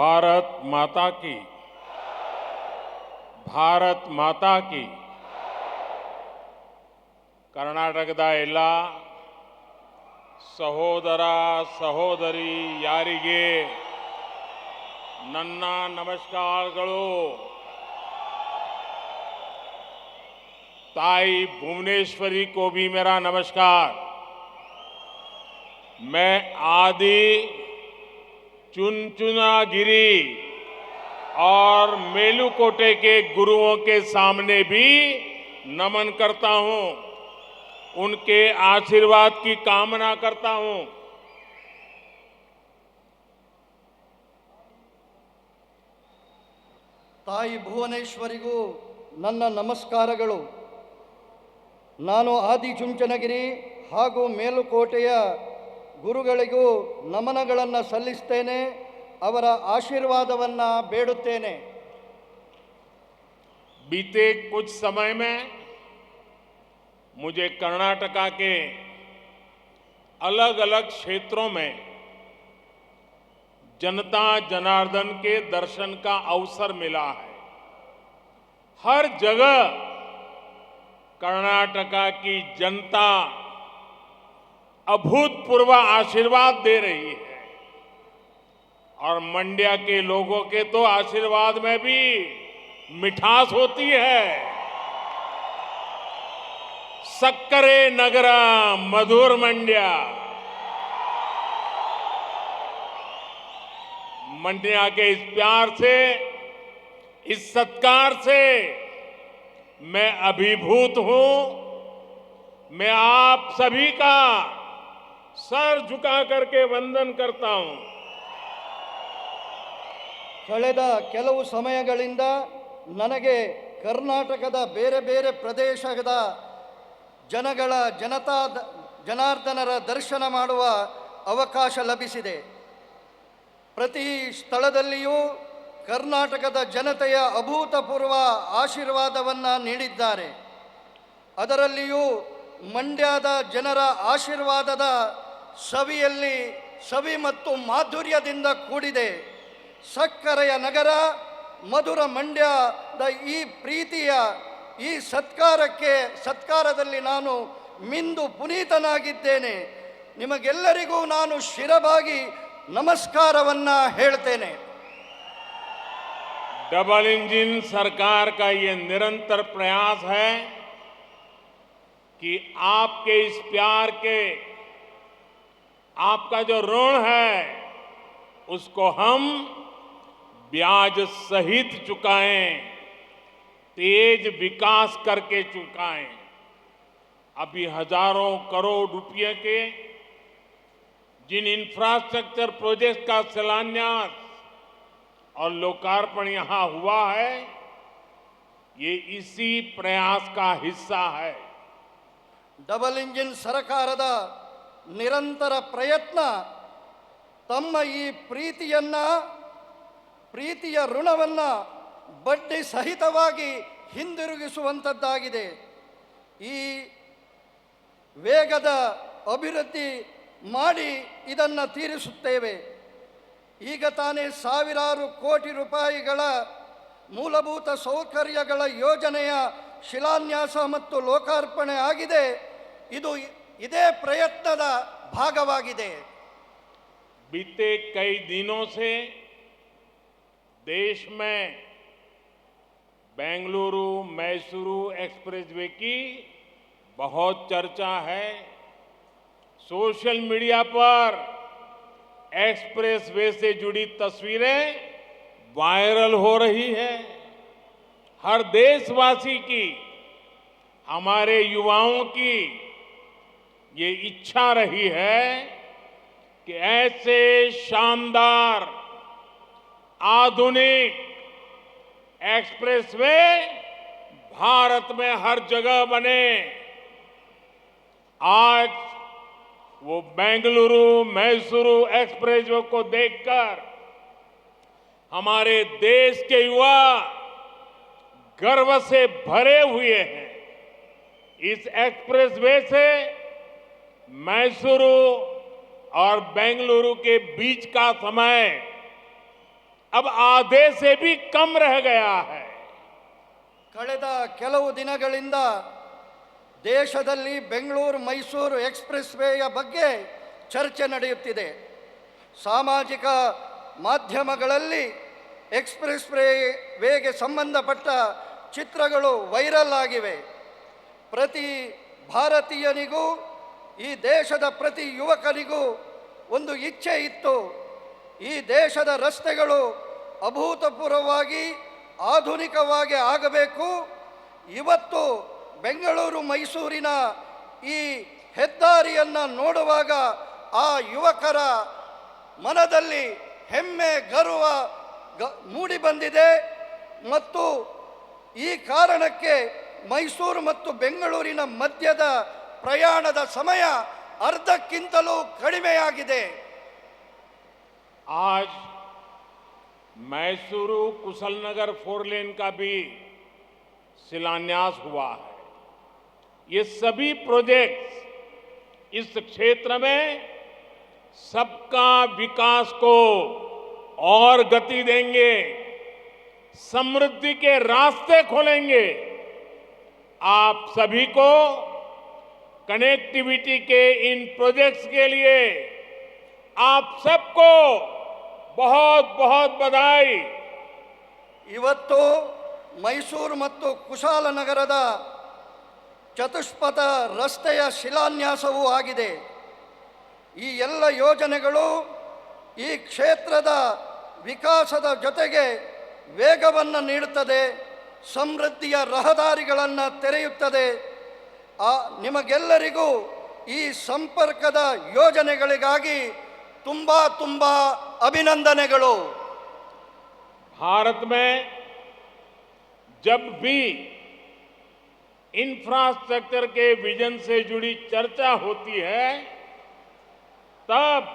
भारत माता की ಭಾರತ್ ಮಾತಾ ಕಿ ಕರ್ನಾಟಕದ ಎಲ್ಲ ಸಹೋದರ ಸಹೋದರಿ ಯಾರಿಗೆ ನನ್ನ ನಮಸ್ಕಾರಗಳು. ताई भुवनेश्वरी को भी मेरा नमस्कार. मैं आदि चुनचुनागिरी और मेलुकोटे के गुरुओं के सामने भी नमन करता हूं, उनके आशीर्वाद की कामना करता हूं. ತಾಯಿ ಭುವನೇಶ್ವರಿಗೂ ನನ್ನ ನಮಸ್ಕಾರಗಳು. ನಾನು ಆದಿಚುಂಚನಗಿರಿ ಹಾಗೂ ಮೇಲುಕೋಟೆಯ ಗುರುಗಳಿಗೂ ನಮನಗಳನ್ನು ಸಲ್ಲಿಸುತ್ತೇನೆ, ಅವರ ಆಶೀರ್ವಾದವನ್ನು ಬೇಡುತ್ತೇನೆ. बीते कुछ समय में मुझे कर्नाटका के अलग अलग क्षेत्रों में जनता जनार्दन के दर्शन का अवसर मिला है. हर जगह कर्नाटका की जनता अभूतपूर्व आशीर्वाद दे रही है और मंड्या के लोगों के तो आशीर्वाद में भी मिठास होती है. सक्करे नगरा मधुर मंड्या. मंड्या के इस प्यार से, इस सत्कार से मैं अभिभूत हूं. मैं आप सभी का सर झुका करके वंदन करता हूं. ಕಳೆದ ಕೆಲವು ಸಮಯಗಳಿಂದ ನನಗೆ ಕರ್ನಾಟಕದ ಬೇರೆ ಬೇರೆ ಪ್ರದೇಶದ ಜನಾರ್ದನರ ದರ್ಶನ ಮಾಡುವ ಅವಕಾಶ ಲಭಿಸಿದೆ. ಪ್ರತಿ ಸ್ಥಳದಲ್ಲಿಯೂ ಕರ್ನಾಟಕದ ಜನತೆಯ ಅಭೂತಪೂರ್ವ ಆಶೀರ್ವಾದವನ್ನು ನೀಡಿದ್ದಾರೆ. ಅದರಲ್ಲಿಯೂ ಮಂಡ್ಯದ ಜನರ ಆಶೀರ್ವಾದದ ಸವಿ ಮತ್ತು ಮಾಧುರ್ಯದಿಂದ ಕೂಡಿದೆ. ಸಕ್ಕರೆಯ ನಗರ ಮಧುರ ಮಂಡ್ಯದ ಈ ಪ್ರೀತಿಯ ಈ ಸತ್ಕಾರದಲ್ಲಿ ನಾನು ಮಿಂದು ಪುನೀತನಾಗಿದ್ದೇನೆ. ನಿಮಗೆಲ್ಲರಿಗೂ ನಾನು ಶಿರಬಾಗಿ ನಮಸ್ಕಾರವನ್ನು ಹೇಳ್ತೇನೆ. डबल इंजन सरकार का ये निरंतर प्रयास है कि आपके इस प्यार के, आपका जो ऋण है उसको हम ब्याज सहित चुकाएं, तेज विकास करके चुकाएं. अभी हजारों करोड़ रुपए के जिन इंफ्रास्ट्रक्चर प्रोजेक्ट का शिलान्यास और लोकार्पण यहां हुआ है, ये इसी प्रयास का हिस्सा है. ಡಬಲ್ ಇಂಜಿನ್ ಸರ್ಕಾರದ ನಿರಂತರ ಪ್ರಯತ್ನ ತಮ್ಮ ಈ ಪ್ರೀತಿಯ ಋಣವನ್ನು ಬಡ್ಡಿ ಸಹಿತವಾಗಿ ಹಿಂದಿರುಗಿಸುವಂಥದ್ದಾಗಿದೆ. ಈ ವೇಗದ ಅಭಿವೃದ್ಧಿ ಮಾಡಿ ಇದನ್ನು ತೀರಿಸುತ್ತೇವೆ. ಈಗ ತಾನೇ ಸಾವಿರಾರು ಕೋಟಿ ರೂಪಾಯಿಗಳ ಮೂಲಭೂತ ಸೌಕರ್ಯಗಳ ಯೋಜನೆಯ ಶಿಲಾನ್ಯಾಸ ಮತ್ತು ಲೋಕಾರ್ಪಣೆ ಆಗಿದೆ. ಇದೇ ಪ್ರಯತ್ನದ ಭಾಗವಾಗಿದೆ. बीते कई दिनों से देश में बेंगलुरु मैसूरू एक्सप्रेसवे की बहुत चर्चा है. सोशल मीडिया पर एक्सप्रेसवे से जुड़ी तस्वीरें वायरल हो रही है. हर देशवासी की, हमारे युवाओं की ये इच्छा रही है कि ऐसे शानदार आधुनिक एक्सप्रेसवे भारत में हर जगह बने. आज वो बेंगलुरु मैसूरू एक्सप्रेसवे को देखकर हमारे देश के युवा गर्व से भरे हुए हैं. इस एक्सप्रेसवे से मैसूरू और बेंगलुरु के बीच का समय अब आधे से भी कम रह गया है। ಕಳೆದ ಕೆಲವು ದಿನಗಳಿಂದ ದೇಶದಲ್ಲಿ ಬೆಂಗಳೂರು ಮೈಸೂರು ಎಕ್ಸ್‌ಪ್ರೆಸ್ ವೇಯ ಬಗ್ಗೆ ಚರ್ಚೆ ನಡೆಯುತ್ತಿದೆ. ಸಾಮಾಜಿಕ ಮಾಧ್ಯಮಗಳಲ್ಲಿ ಎಕ್ಸ್‌ಪ್ರೆಸ್ ವೇಗೆ ಸಂಬಂಧಪಟ್ಟ ಚಿತ್ರಗಳು ವೈರಲ್ ಆಗಿವೆ. ಪ್ರತಿ ಭಾರತೀಯನಿಗೂ ಈ ದೇಶದ ಪ್ರತಿ ಯುವಕನಿಗೂ ಒಂದು ಇಚ್ಛೆ ಇತ್ತು, ಈ ದೇಶದ ರಸ್ತೆಗಳು ಅಭೂತಪೂರ್ವವಾಗಿ ಆಧುನಿಕವಾಗಿ ಆಗಬೇಕು. ಇವತ್ತು ಬೆಂಗಳೂರು ಮೈಸೂರಿನ ಈ ಹೆದ್ದಾರಿಯನ್ನು ನೋಡುವಾಗ ಆ ಯುವಕರ ಮನದಲ್ಲಿ ಹೆಮ್ಮೆ ಗರ್ವ ಮೂಡಿ ಬಂದಿದೆ. ಮತ್ತು ಈ ಕಾರಣಕ್ಕೆ ಮೈಸೂರು ಮತ್ತು ಬೆಂಗಳೂರಿನ ಮಧ್ಯದ ಪ್ರಯಾಣದ ಸಮಯ ಅರ್ಧಕ್ಕಿಂತಲೂ ಕಡಿಮೆಯಾಗಿದೆ. आज मैसूरू कुशलनगर 4 लेन का भी शिलान्यास हुआ है। ये सभी प्रोजेक्ट्स इस क्षेत्र में सबका विकास को और गति देंगे, समृद्धि के रास्ते खोलेंगे। आप सभी को कनेक्टिविटी के इन प्रोजेक्ट्स के लिए आप सबको बहुत बहुत बधाई। ಇವತ್ತು ಮೈಸೂರು ಮತ್ತು ಕುಶಾಲನಗರದ ಚತುಷ್ಪಥ ರಸ್ತೆಯ ಶಿಲಾನ್ಯಾಸವೂ ಆಗಿದೆ. ಈ ಎಲ್ಲ ಯೋಜನೆಗಳು ಈ ಕ್ಷೇತ್ರದ ವಿಕಾಸದ ಜೊತೆಗೆ ವೇಗವನ್ನು ನೀಡುತ್ತದೆ, ಸಮೃದ್ಧಿಯ ರಹದಾರಿಗಳನ್ನು ತೆರೆಯುತ್ತದೆ. ನಿಮಗೆಲ್ಲರಿಗೂ ಈ ಸಂಪರ್ಕದ ಯೋಜನೆಗಳಿಗಾಗಿ ತುಂಬಾ ತುಂಬಾ ಅಭಿನಂದನೆಗಳು. भारत में जब भी इंफ्रास्ट्रक्चर के विजन से जुड़ी चर्चा होती है, तब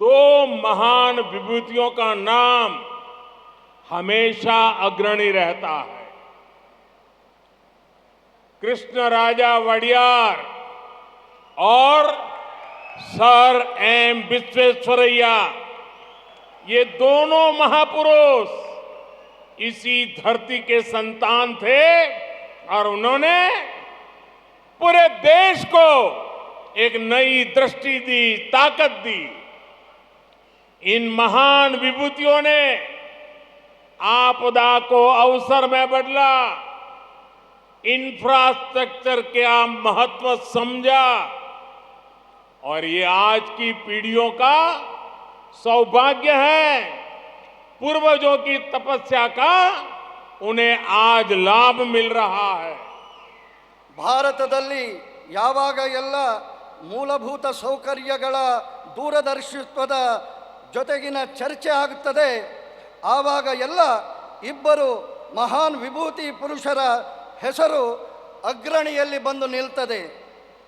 दो महान विभूतियों का नाम हमेशा अग्रणी रहता है। कृष्णराजा वडियार और सर एम विश्वेश्वरैया, ये दोनों महापुरुष इसी धरती के संतान थे और उन्होंने पूरे देश को एक नई दृष्टि दी, ताकत दी। इन महान विभूतियों ने आपदा को अवसर में बदला, इंफ्रास्ट्रक्चर का महत्व समझा और ये आज की पीढ़ियों का सौभाग्य है। पूर्वजों की तपस्या का उन्हें आज लाभ मिल रहा है। ಭಾರತದಲ್ಲಿ ಯಾವಾಗ ಎಲ್ಲ ಮೂಲಭೂತ ಸೌಕರ್ಯಗಳ ದೂರದರ್ಶಿತ್ವದ ಜೊತೆಗಿನ ಚರ್ಚೆ ಆಗುತ್ತದೆ, ಆವಾಗ ಎಲ್ಲ ಇಬ್ಬರು ಮಹಾನ್ ವಿಭೂತಿ ಪುರುಷರ ಹೆಸರು ಅಗ್ರಣಿಯಲ್ಲಿ ಬಂದು ನಿಲ್ತದೆ.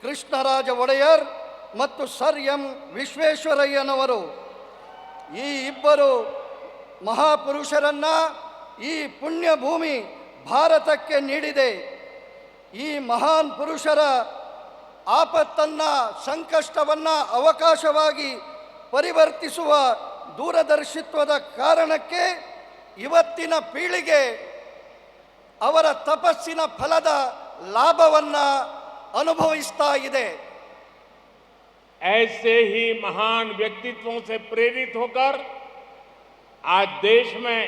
ಕೃಷ್ಣರಾಜ ಒಡೆಯರ್ ಮತ್ತು ಸರ್ ಎಂ ವಿಶ್ವೇಶ್ವರಯ್ಯನವರು. ಈ ಇಬ್ಬರು ಮಹಾಪುರುಷರನ್ನ ಈ ಪುಣ್ಯ ಭೂಮಿ ಭಾರತಕ್ಕೆ ನೀಡಿದೆ. ಈ ಮಹಾನ್ ಪುರುಷರ ಆಪತ್ತನ್ನ, ಸಂಕಷ್ಟವನ್ನ ಅವಕಾಶವಾಗಿ ಪರಿವರ್ತಿಸುವ ದೂರದರ್ಶಿತ್ವದ ಕಾರಣಕ್ಕೆ ಇವತ್ತಿನ ಪೀಳಿಗೆ ಅವರ ತಪಸ್ಸಿನ ಫಲದ ಲಾಭವನ್ನ ಅನುಭವಿಸ್ತಾ ಇದೆ. ऐसे ही महान व्यक्तित्वों से प्रेरित होकर आज देश में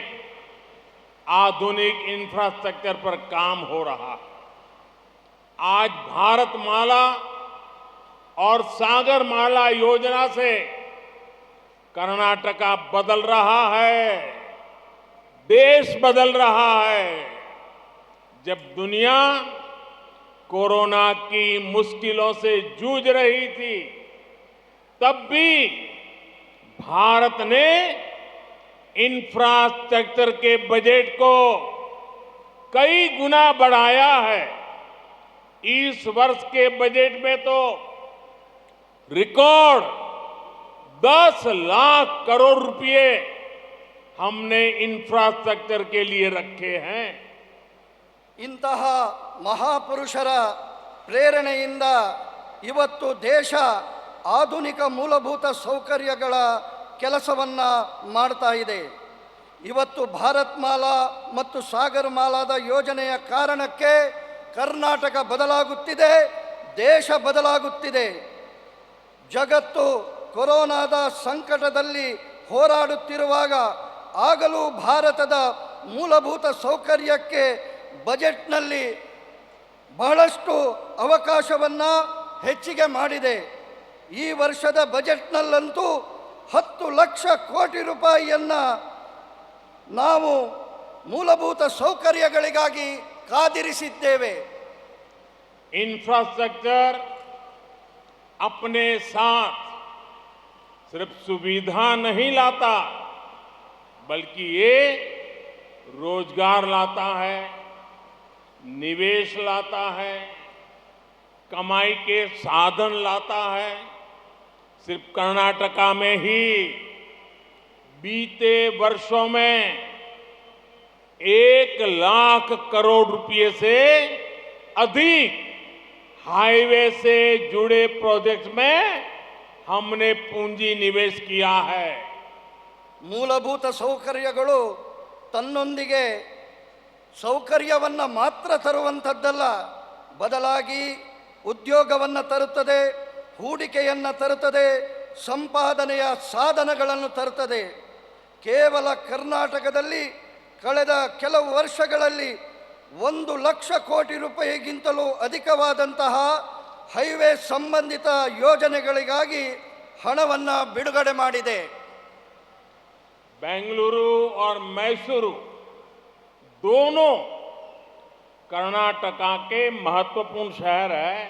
आधुनिक इंफ्रास्ट्रक्चर पर काम हो रहा है। आज भारतमाला और सागरमाला योजना से कर्नाटका बदल रहा है, देश बदल रहा है। जब दुनिया कोरोना की मुश्किलों से जूझ रही थी, तब भी भारत ने इंफ्रास्ट्रक्चर के बजट को कई गुना बढ़ाया है। इस वर्ष के बजट में तो रिकॉर्ड 10 लाख करोड़ रुपए हमने इंफ्रास्ट्रक्चर के लिए रखे हैं। ಇಂತಹ ಮಹಾಪುರುಷರ ಪ್ರೇರಣೆಯಿಂದ ಇವತ್ತು ದೇಶ ಆಧುನಿಕ ಮೂಲಭೂತ ಸೌಕರ್ಯಗಳ ಕೆಲಸವನ್ನು ಮಾಡ್ತಾ ಇದೆ. ಇವತ್ತು ಭಾರತ್ ಮಾಲಾ ಮತ್ತು ಸಾಗರ್ ಮಾಲಾದ ಯೋಜನೆಯ ಕಾರಣಕ್ಕೆ ಕರ್ನಾಟಕ ಬದಲಾಗುತ್ತಿದೆ, ದೇಶ ಬದಲಾಗುತ್ತಿದೆ. ಜಗತ್ತು ಕೊರೋನಾದ ಸಂಕಟದಲ್ಲಿ ಹೋರಾಡುತ್ತಿರುವಾಗ ಆಗಲೂ ಭಾರತದ ಮೂಲಭೂತ ಸೌಕರ್ಯಕ್ಕೆ ಬಜೆಟ್ನಲ್ಲಿ ಬಹಳಷ್ಟು ಅವಕಾಶವನ್ನು ಹೆಚ್ಚಿಗೆ ಮಾಡಿದೆ. ಈ ವರ್ಷದ ಬಜೆಟ್ನಲ್ಲಂತೂ 10 ಲಕ್ಷ ಕೋಟಿ ರೂಪಾಯಿಯನ್ನು ನಾವು ಮೂಲಭೂತ ಸೌಕರ್ಯಗಳಿಗಾಗಿ ಕಾದಿರಿಸಿದ್ದೇವೆ. इंफ्रास्ट्रक्चर अपने साथ सिर्फ सुविधा नहीं लाता, बल्कि ये रोजगार लाता है, निवेश लाता है, कमाई के साधन लाता है. सिर्फ कर्नाटका में ही बीते वर्षों में 1 लाख करोड़ रुपए से अधिक हाईवे से जुड़े प्रोजेक्ट्स में हमने पूंजी निवेश किया है. ಮೂಲಭೂತ ಸೌಕರ್ಯಗಳು ತನ್ನೊಂದಿಗೆ ಸೌಕರ್ಯವನ್ನು ಮಾತ್ರ ತರುವಂಥದ್ದಲ್ಲ, ಬದಲಾಗಿ ಉದ್ಯೋಗವನ್ನು ತರುತ್ತದೆ, ಹೂಡಿಕೆಯನ್ನು ತರುತ್ತದೆ, ಸಂಪಾದನೆಯ ಸಾಧನಗಳನ್ನು ತರುತ್ತದೆ. ಕೇವಲ ಕರ್ನಾಟಕದಲ್ಲಿ ಕಳೆದ ಕೆಲವು ವರ್ಷಗಳಲ್ಲಿ 1 ಲಕ್ಷ ಕೋಟಿ ರೂಪಾಯಿಗಿಂತಲೂ ಅಧಿಕವಾದಂತಹ ಹೈವೇ ಸಂಬಂಧಿತ ಯೋಜನೆಗಳಿಗಾಗಿ ಹಣವನ್ನು ಬಿಡುಗಡೆ ಮಾಡಿದೆ. बेंगलुरु और मैसूरू दोनों कर्नाटका के महत्वपूर्ण शहर है.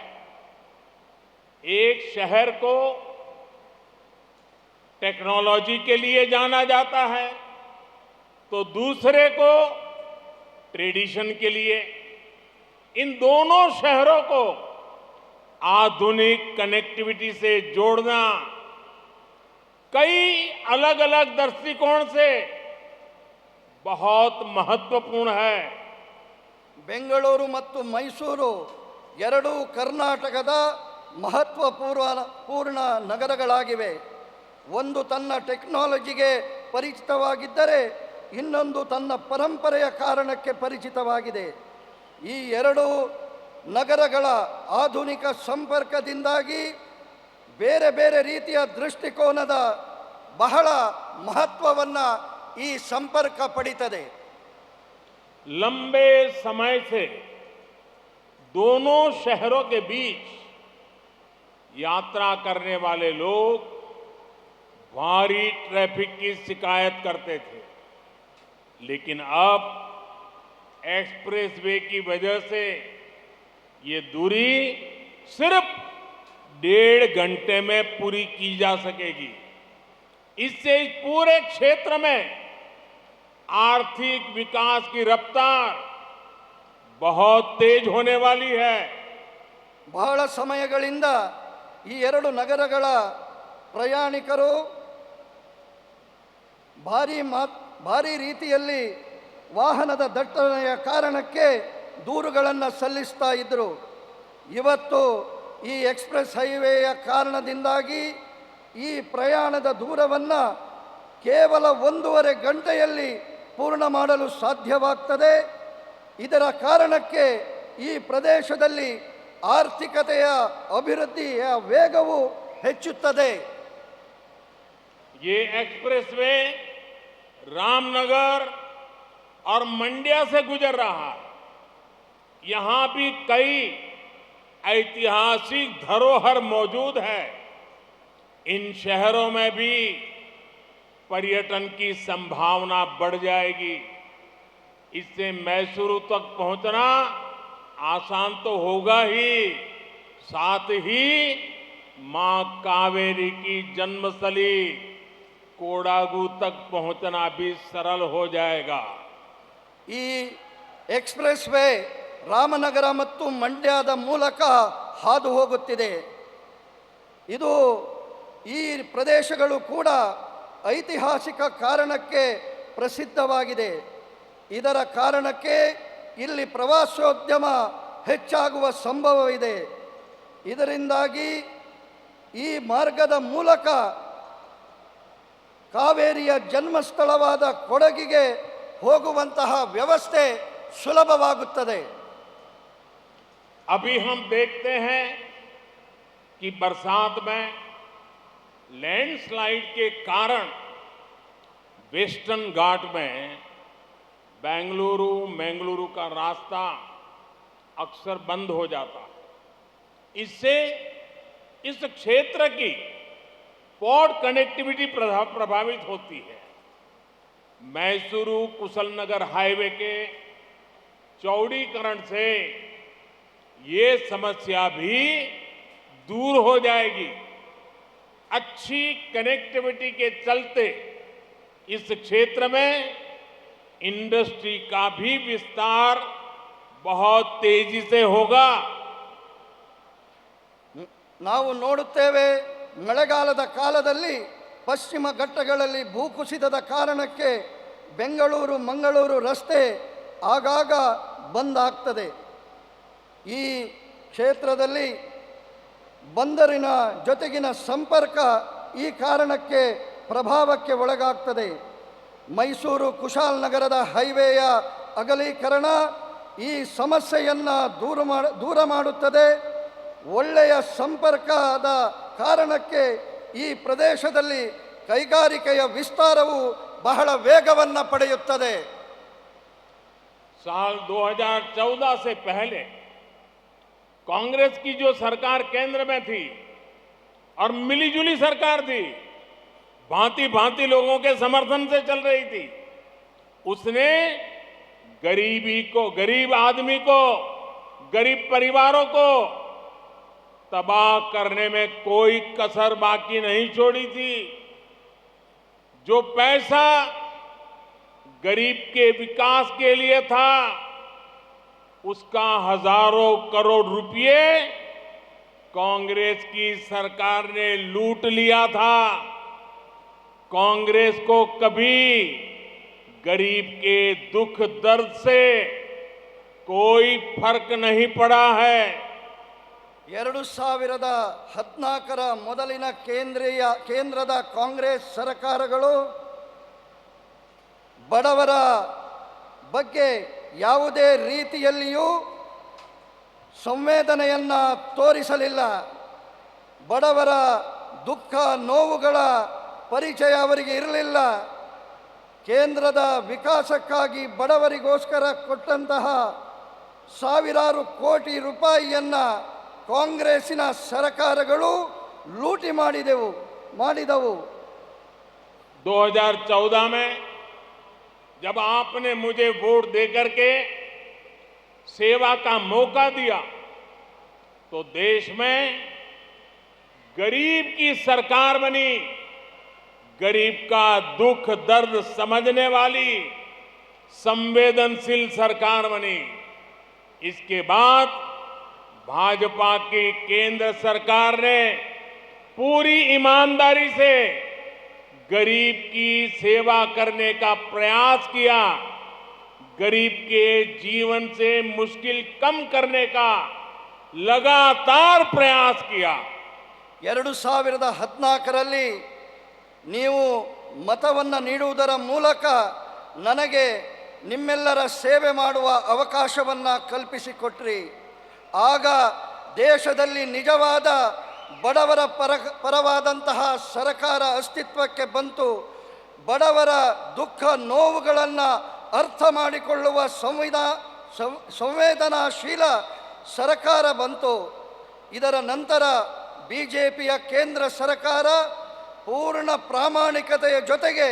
एक शहर को टेक्नोलॉजी के लिए जाना जाता है तो दूसरे को ट्रेडिशन के लिए. इन दोनों शहरों को आधुनिक कनेक्टिविटी से जोड़ना कई अलग अलग दृष्टिकोण से बहुत महत्वपूर्ण है. ಬೆಂಗಳೂರು ಮತ್ತು ಮೈಸೂರು ಎರಡೂ ಕರ್ನಾಟಕದ ಮಹತ್ವಪೂರ್ಣ ನಗರಗಳಾಗಿವೆ. ಒಂದು ತನ್ನ ಟೆಕ್ನಾಲಜಿಗೆ ಪರಿಚಿತವಾಗಿದ್ದರೆ ಇನ್ನೊಂದು ತನ್ನ ಪರಂಪರೆಯ ಕಾರಣಕ್ಕೆ ಪರಿಚಿತವಾಗಿದೆ. ಈ ಎರಡೂ ನಗರಗಳ ಆಧುನಿಕ ಸಂಪರ್ಕದಿಂದಾಗಿ ಬೇರೆ ಬೇರೆ ರೀತಿಯ ದೃಷ್ಟಿಕೋನದ ಬಹಳ ಮಹತ್ವವನ್ನು ಈ ಸಂಪರ್ಕ ಪಡಿತದೆ. लंबे समय से दोनों शहरों के बीच यात्रा करने वाले लोग भारी ट्रैफिक की शिकायत करते थे, लेकिन अब एक्सप्रेसवे की वजह से ये दूरी सिर्फ 1.5 घंटे में पूरी की जा सकेगी. इससे इस पूरे क्षेत्र में आर्थिक विकास की रफ्तार बहुत तेज होने वाली है. ಬಹಳ ಸಮಯಗಳಿಂದ ಈ ಎರಡು ನಗರಗಳ ಪ್ರಯಾಣಿಕರು ಭಾರಿ ರೀತಿಯಲ್ಲಿ ವಾಹನದ ದಟ್ಟಣೆಯ ಕಾರಣಕ್ಕೆ ದೂರುಗಳನ್ನು ಸಲ್ಲಿಸ್ತಾ ಇದ್ದರು. ಇವತ್ತು ಈ ಎಕ್ಸ್ಪ್ರೆಸ್ ಹೈವೇಯ ಕಾರಣದಿಂದಾಗಿ ಈ ಪ್ರಯಾಣದ ದೂರವನ್ನು ಕೇವಲ 1.5 ಗಂಟೆಯಲ್ಲಿ ಪೂರ್ಣ ಮಾಡಲು ಸಾಧ್ಯವಾಗ್ತದೆ. ಇದರ ಕಾರಣಕ್ಕೆ ಈ ಪ್ರದೇಶದಲ್ಲಿ ಆರ್ಥಿಕತೆಯ ಅಭಿವೃದ್ಧಿಯ ವೇಗವು ಹೆಚ್ಚುತ್ತದೆ. ये एक्सप्रेसवे रामनगर और मंड्या से गुजर रहा है. यहां भी कई ऐतिहासिक धरोहर मौजूद है. इन शहरों में भी पर्यटन की संभावना बढ़ जाएगी. इससे मैसूरू तक पहुंचना आसान तो होगा ही, साथ ही मां कावेरी की जन्मस्थली कोडागु तक पहुंचना भी सरल हो जाएगा. ಈ ಎಕ್ಸ್‌ಪ್ರೆಸ್ ವೇ ರಾಮನಗರ ಮತ್ತು ಮಂಡ್ಯದ ಮೂಲಕ ಹಾದು ಹೋಗುತ್ತಿದೆ. ಇದು ಈ ಪ್ರದೇಶಗಳು ಕೂಡ ಐತಿಹಾಸಿಕ ಕಾರಣಕ್ಕೆ ಪ್ರಸಿದ್ಧವಾಗಿದೆ. ಇದರ ಕಾರಣಕ್ಕೆ ಇಲ್ಲಿ ಪ್ರವಾಸೋದ್ಯಮ ಹೆಚ್ಚಾಗುವ ಸಂಭವವಿದೆ. ಇದರಿಂದಾಗಿ ಈ ಮಾರ್ಗದ ಮೂಲಕ ಕಾವೇರಿಯ ಜನ್ಮಸ್ಥಳವಾದ ಕೊಡಗಿಗೆ ಹೋಗುವಂತಹ ವ್ಯವಸ್ಥೆ ಸುಲಭವಾಗುತ್ತದೆ. अभी हम देखते हैं कि बरसात में लैंडस्लाइड के कारण वेस्टर्न घाट में बेंगलुरु का रास्ता अक्सर बंद हो जाता है. इससे इस क्षेत्र की पोर्ट कनेक्टिविटी प्रभावित होती है. मैसूरू कुशलनगर हाईवे के चौड़ीकरण से ये समस्या भी दूर हो जाएगी. अच्छी कनेक्टिविटी के चलते इस क्षेत्र में इंडस्ट्री का भी विस्तार बहुत तेजी से होगा. ನಾವು ನೋಡುತ್ತೇವೆ, ಮಳೆಗಾಲದ ಕಾಲದಲ್ಲಿ ಪಶ್ಚಿಮ ಘಟ್ಟಗಳಲ್ಲಿ ಭೂಕುಸಿತದ ಕಾರಣಕ್ಕೆ ಬೆಂಗಳೂರು ಮಂಗಳೂರು ರಸ್ತೆ ಆಗಾಗ ಬಂದ್ ಆಗ್ತದೆ. ಈ ಕ್ಷೇತ್ರದಲ್ಲಿ ಬಂದರಿನ ಜೊತೆಗಿನ ಸಂಪರ್ಕ ಈ ಕಾರಣಕ್ಕೆ ಪ್ರಭಾವಕ್ಕೆ ಒಳಗಾಗ್ತದೆ. ಮೈಸೂರು ಕುಶಾಲನಗರದ ಹೈವೇಯ ಅಗಲೀಕರಣ ಈ ಸಮಸ್ಯೆಯನ್ನು ದೂರ ಮಾಡುತ್ತದೆ. ಒಳ್ಳೆಯ ಸಂಪರ್ಕದ ಕಾರಣಕ್ಕೆ ಈ ಪ್ರದೇಶದಲ್ಲಿ ಕೈಗಾರಿಕೆಯ ವಿಸ್ತಾರವು ಬಹಳ ವೇಗವನ್ನು ಪಡೆಯುತ್ತದೆ. साल 2014 से पहले कांग्रेस की जो सरकार केंद्र में थी और मिलीजुली सरकार थी, भांति भांति लोगों के समर्थन से चल रही थी, उसने गरीब आदमी को, गरीब परिवारों को तबाह करने में कोई कसर बाकी नहीं छोड़ी थी. जो पैसा गरीब के विकास के लिए था, उसका हजारों करोड़ रुपए कांग्रेस की सरकार ने लूट लिया था. कांग्रेस को कभी गरीब के दुख दर्द से कोई फर्क नहीं पड़ा है. 2014ರ ಮೊದಲಿನ ಕೇಂದ್ರದ ಕಾಂಗ್ರೆಸ್ ಸರ್ಕಾರಗಳು ಬಡವರ ಬಗ್ಗೆ ಯಾವುದೇ ರೀತಿಯಲ್ಲಿಯೂ ಸಂವೇದನೆಯನ್ನು ತೋರಿಸಲಿಲ್ಲ. ಬಡವರ ದುಃಖ ನೋವುಗಳ ಪರಿಚಯ ಅವರಿಗೆ ಇರಲಿಲ್ಲ. ಕೇಂದ್ರದ ವಿಕಾಸಕ್ಕಾಗಿ ಬಡವರಿಗೋಸ್ಕರ ಕೊಟ್ಟಂತಹ ಸಾವಿರಾರು ಕೋಟಿ ರೂಪಾಯಿಯನ್ನು ಕಾಂಗ್ರೆಸ್ಸಿನ ಸರ್ಕಾರಗಳು ಲೂಟಿ ಮಾಡಿದವು. 2014 में जब आपने मुझे वोट देकर के सेवा का मौका दिया, तो देश में गरीब की सरकार बनी. गरीब का दुख दर्द समझने वाली संवेदनशील सरकार बनी. इसके बाद भाजपा की केंद्र सरकार ने पूरी ईमानदारी से गरीब की सेवा करने का प्रयास किया. गरीब के जीवन से मुश्किल कम करने का लगातार प्रयास किया. 2014ರಲ್ಲಿ ನೀವು ಮತವನ್ನು ನೀಡುವುದರ ಮೂಲಕ ನನಗೆ ನಿಮ್ಮೆಲ್ಲರ ಸೇವೆ ಮಾಡುವ ಅವಕಾಶವನ್ನು ಕಲ್ಪಿಸಿಕೊಟ್ರಿ. ಆಗ ದೇಶದಲ್ಲಿ ನಿಜವಾದ ಬಡವರ ಪರವಾದಂತಹ ಸರ್ಕಾರ ಅಸ್ತಿತ್ವಕ್ಕೆ ಬಂತು. ಬಡವರ ದುಃಖ ನೋವುಗಳನ್ನು ಅರ್ಥ ಮಾಡಿಕೊಳ್ಳುವ ಸಂವೇದನಾಶೀಲ ಸರ್ಕಾರ ಬಂತು. ಇದರ ನಂತರ ಬಿಜೆಪಿಯ ಕೇಂದ್ರ ಸರ್ಕಾರ ಪೂರ್ಣ ಪ್ರಾಮಾಣಿಕತೆಯ ಜೊತೆಗೆ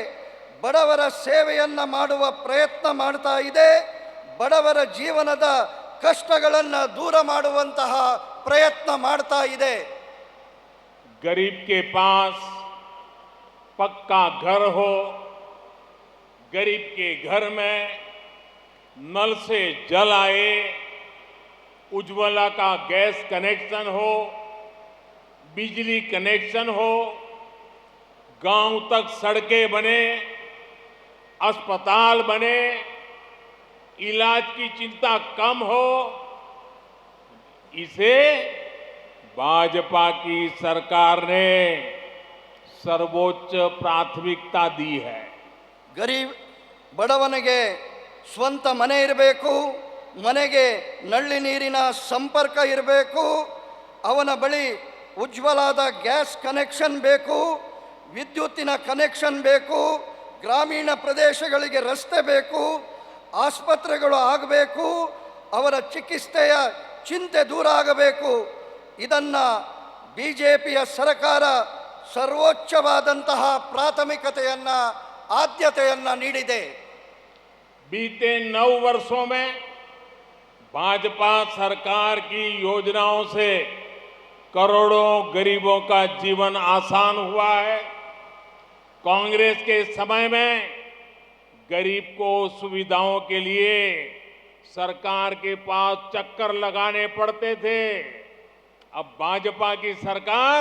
ಬಡವರ ಸೇವೆಯನ್ನು ಮಾಡುವ ಪ್ರಯತ್ನ ಮಾಡ್ತಾ ಇದೆ. ಬಡವರ ಜೀವನದ ಕಷ್ಟಗಳನ್ನು ದೂರ ಮಾಡುವಂತಹ ಪ್ರಯತ್ನ ಮಾಡ್ತಾ ಇದೆ. गरीब के पास पक्का घर हो, गरीब के घर में नल से जल आए, उज्ज्वला का गैस कनेक्शन हो, बिजली कनेक्शन हो, गांव तक सड़कें बने, अस्पताल बने, इलाज की चिंता कम हो, इसे भाजपा की सरकार ने सर्वोच्च प्राथमिकता दी है। ಗರೀಬ್ ಬಡವನಿಗೆ ಸ್ವಂತ ಮನೆ ಇರಬೇಕು, ಮನೆಗೆ ನಲ್ಲಿ ನೀರಿನ ಸಂಪರ್ಕ ಇರಬೇಕು, ಅವನ ಬಳಿ ಉಜ್ವಲಾದ ಗ್ಯಾಸ್ ಕನೆಕ್ಷನ್ ಬೇಕು, ವಿದ್ಯುತ್ತಿನ ಕನೆಕ್ಷನ್ ಬೇಕು, ಗ್ರಾಮೀಣ ಪ್ರದೇಶಗಳಿಗೆ ರಸ್ತೆ ಬೇಕು, ಆಸ್ಪತ್ರೆಗಳು ಆಗಬೇಕು, ಅವರ ಚಿಕಿತ್ಸೆಯ ಚಿಂತೆ ದೂರ ಆಗಬೇಕು. ಇದನ್ನು ಬಿಜೆಪಿಯ ಸರ್ಕಾರ ಸರ್ವೋಚ್ಚವಾದಂತಹ ಪ್ರಾಥಮಿಕತೆಯನ್ನು ಆದ್ಯತೆಯನ್ನು ನೀಡಿದೆ. बीते 9 वर्षों में भाजपा सरकार की योजनाओं से करोड़ों गरीबों का जीवन आसान हुआ है। कांग्रेस के समय में गरीब को सुविधाओं के लिए सरकार के पास चक्कर लगाने पड़ते थे। अब भाजपा की सरकार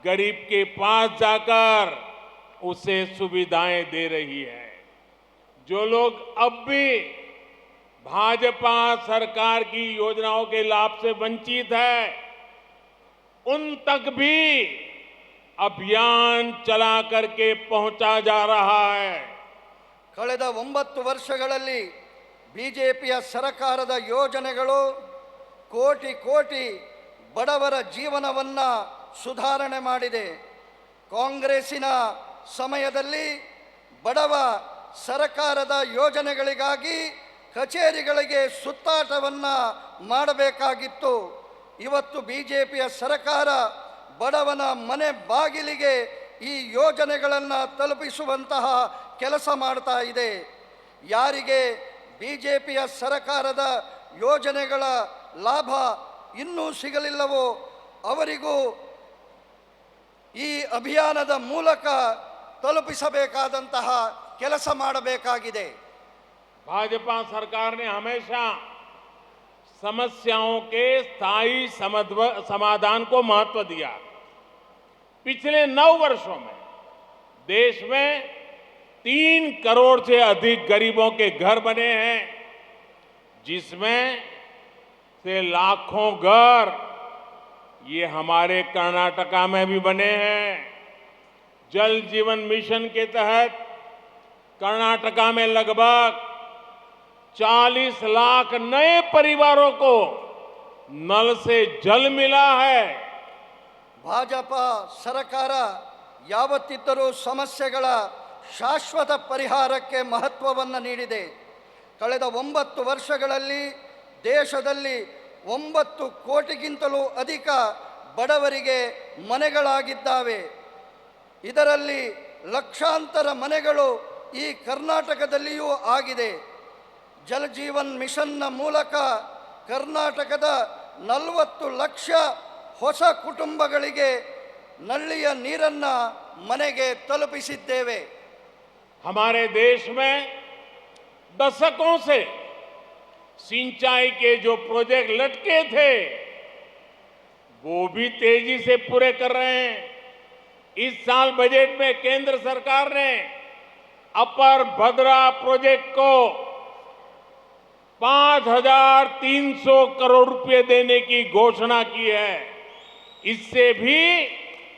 गरीब के पास जाकर उसे सुविधाएं दे रही है। जो लोग अब भी भाजपा सरकार की योजनाओं के लाभ से वंचित है, उन तक भी अभियान चला करके पहुंचा जा रहा है। ಕಳೆದ 9 ವರ್ಷಗಳಲ್ಲಿ ಬಿಜೆಪಿಯ ಸರ್ಕಾರದ ಯೋಜನೆಗಳು ಕೋಟಿ ಕೋಟಿ ಬಡವರ ಜೀವನವನ್ನು ಸುಧಾರಣೆ ಮಾಡಿದೆ. ಕಾಂಗ್ರೆಸ್ಸಿನ ಸಮಯದಲ್ಲಿ ಬಡವ ಸರ್ಕಾರದ ಯೋಜನೆಗಳಿಗಾಗಿ ಕಚೇರಿಗಳಿಗೆ ಸುತ್ತಾಟವನ್ನು ಮಾಡಬೇಕಾಗಿತ್ತು. ಇವತ್ತು ಬಿಜೆಪಿಯ ಸರ್ಕಾರ ಬಡವನ ಮನೆ ಬಾಗಿಲಿಗೆ ಈ ಯೋಜನೆಗಳನ್ನು ತಲುಪಿಸುವಂತಹ ಕೆಲಸ ಮಾಡ್ತಾ ಇದೆ. ಯಾರಿಗೆ ಬಿಜೆಪಿಯ ಸರ್ಕಾರದ ಯೋಜನೆಗಳ ಲಾಭ ಇನ್ನೂ ಸಿಗಲಿಲ್ಲವೋ ಅವರಿಗೂ ಈ ಅಭಿಯಾನದ ಮೂಲಕ ತಲುಪಿಸಬೇಕಾದಂತಹ ಕೆಲಸ ಮಾಡಬೇಕಾಗಿದೆ. भाजपा सरकार ने हमेशा समस्याओं के स्थायी समाधान को महत्व दिया। पिछले 9 वर्षों में देश में 3 करोड़ से अधिक गरीबों के घर बने हैं, जिसमें से लाखों घर ये हमारे कर्नाटका में भी बने हैं। जल जीवन मिशन के तहत कर्नाटका में लगभग 40 लाख नए परिवारों को नल से जल मिला है। ಭಾಜಪಾ ಸರ್ಕಾರ ಯಾವತ್ತಿದ್ದರೂ ಸಮಸ್ಯೆಗಳ ಶಾಶ್ವತ ಪರಿಹಾರಕ್ಕೆ ಮಹತ್ವವನ್ನು ನೀಡಿದೆ. ಕಳೆದ 9 ವರ್ಷಗಳಲ್ಲಿ ದೇಶದಲ್ಲಿ 9 ಕೋಟಿಗಿಂತಲೂ ಅಧಿಕ ಬಡವರಿಗೆ ಮನೆಗಳಾಗಿದ್ದಾವೆ. ಇದರಲ್ಲಿ ಲಕ್ಷಾಂತರ ಮನೆಗಳು ಈ ಕರ್ನಾಟಕದಲ್ಲಿಯೂ ಆಗಿದೆ. ಜಲ್ ಜೀವನ್ ಮಿಷನ್ನ ಮೂಲಕ ಕರ್ನಾಟಕದ 40 ಲಕ್ಷ ಹೊಸ ಕುಟುಂಬಗಳಿಗೆ ನಲ್ಲಿಯ ನೀರನ್ನು ಮನೆಗೆ ತಲುಪಿಸಿದ್ದೇವೆ. हमारे देश में दशकों से सिंचाई के जो प्रोजेक्ट लटके थे वो भी तेजी से पूरे कर रहे हैं। इस साल बजट में केंद्र सरकार ने अपर भद्रा प्रोजेक्ट को 5,300 करोड़ रुपए देने की घोषणा की है। इससे भी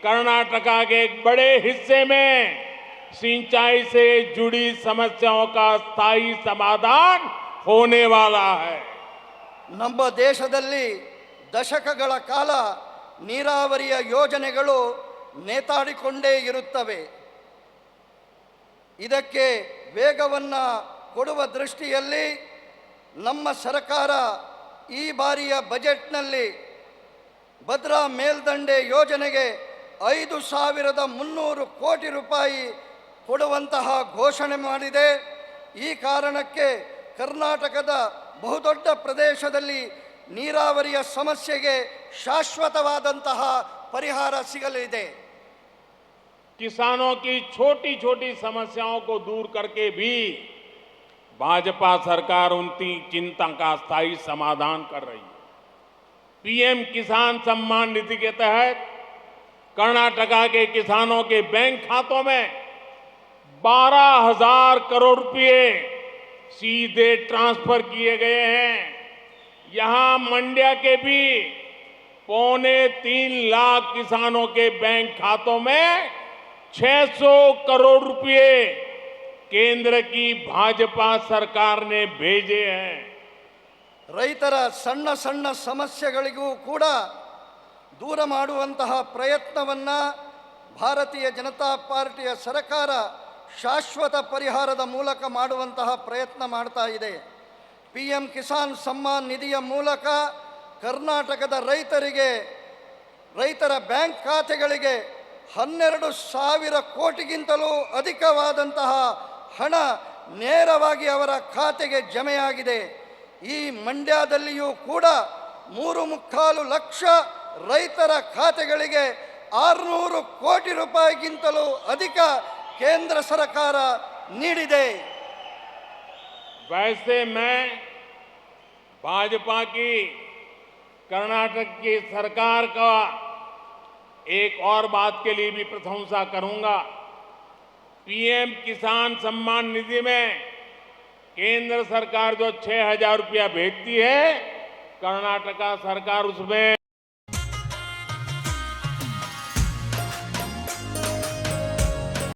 कर्नाटका के एक बड़े हिस्से में सिंचाई से जुड़ी समस्याओं का स्थायी समाधान होने वाला है। ನಮ್ಮ ದೇಶದಲ್ಲಿ ದಶಕಗಳ ಕಾಲ ನೀರಾವರಿಯ ಯೋಜನೆಗಳು ನೇತಾಡಿಕೊಂಡೇ ಇರುತ್ತವೆ. ಇದಕ್ಕೆ ವೇಗವನ್ನು ಕೊಡುವ ದೃಷ್ಟಿಯಲ್ಲಿ ನಮ್ಮ ಸರ್ಕಾರ ಈ ಬಾರಿಯ ಬಜೆಟ್ನಲ್ಲಿ ಭದ್ರಾ ಮೇಲ್ದಂಡೆ ಯೋಜನೆಗೆ 5,300 ಕೋಟಿ ರೂಪಾಯಿ ಕೊಡುವಂತಹ ಘೋಷಣೆ ಮಾಡಿದೆ. ಈ ಕಾರಣಕ್ಕೆ ಕರ್ನಾಟಕದ ಬಹುದೊಡ್ಡ ಪ್ರದೇಶದಲ್ಲಿ ನೀರಾವರಿಯ ಸಮಸ್ಯೆಗೆ ಶಾಶ್ವತವಾದಂತಹ ಪರಿಹಾರ ಸಿಗಲಿದೆ. किसानों की छोटी छोटी समस्याओं को दूर करके भी भाजपा सरकार उनकी चिंता का स्थायी समाधान कर रही है। पीएम किसान सम्मान निधि के तहत कर्नाटका के किसानों के बैंक खातों में 12,000 करोड़ रुपए सीधे ट्रांसफर किए गए हैं। यहां मंड्या के भी 2.25 लाख किसानों के बैंक खातों में 600 करोड़ रुपए केंद्र की भाजपा सरकार ने भेजे हैं। ರೈತರ ಸಣ್ಣ ಸಣ್ಣ ಸಮಸ್ಯೆಗಳಿಗೂ ಕೂಡ ದೂರ ಮಾಡುವಂತಹ ಪ್ರಯತ್ನವನ್ನು ಭಾರತೀಯ ಜನತಾ ಪಾರ್ಟಿಯ ಸರ್ಕಾರ ಶಾಶ್ವತ ಪರಿಹಾರದ ಮೂಲಕ ಮಾಡುವಂತಹ ಪ್ರಯತ್ನ ಮಾಡ್ತಾ ಇದೆ. PM ಕಿಸಾನ್ ಸಮ್ಮಾನ್ ನಿಧಿಯ ಮೂಲಕ ಕರ್ನಾಟಕದ ರೈತರ ಬ್ಯಾಂಕ್ ಖಾತೆಗಳಿಗೆ 12,000 ಕೋಟಿಗಿಂತಲೂ ಅಧಿಕವಾದಂತಹ ಹಣ ನೇರವಾಗಿ ಅವರ ಖಾತೆಗೆ ಜಮೆಯಾಗಿದೆ. ಈ ಮಂಡ್ಯದಲ್ಲಿಯೂ ಕೂಡ 3.25 ಲಕ್ಷ ರೈತರ ಖಾತೆಗಳಿಗೆ 600 ಕೋಟಿ ರೂಪಾಯಿಗಿಂತಲೂ ಅಧಿಕ ಕೇಂದ್ರ ಸರ್ಕಾರ ನೀಡಿದೆ. वैसे मैं भाजपा की कर्नाटक की सरकार का एक और बात के लिए भी प्रशंसा करूंगा। PM किसान सम्मान निधि में केंद्र सरकार जो 6,000 रुपया भेजती है, कर्नाटका सरकार उसमें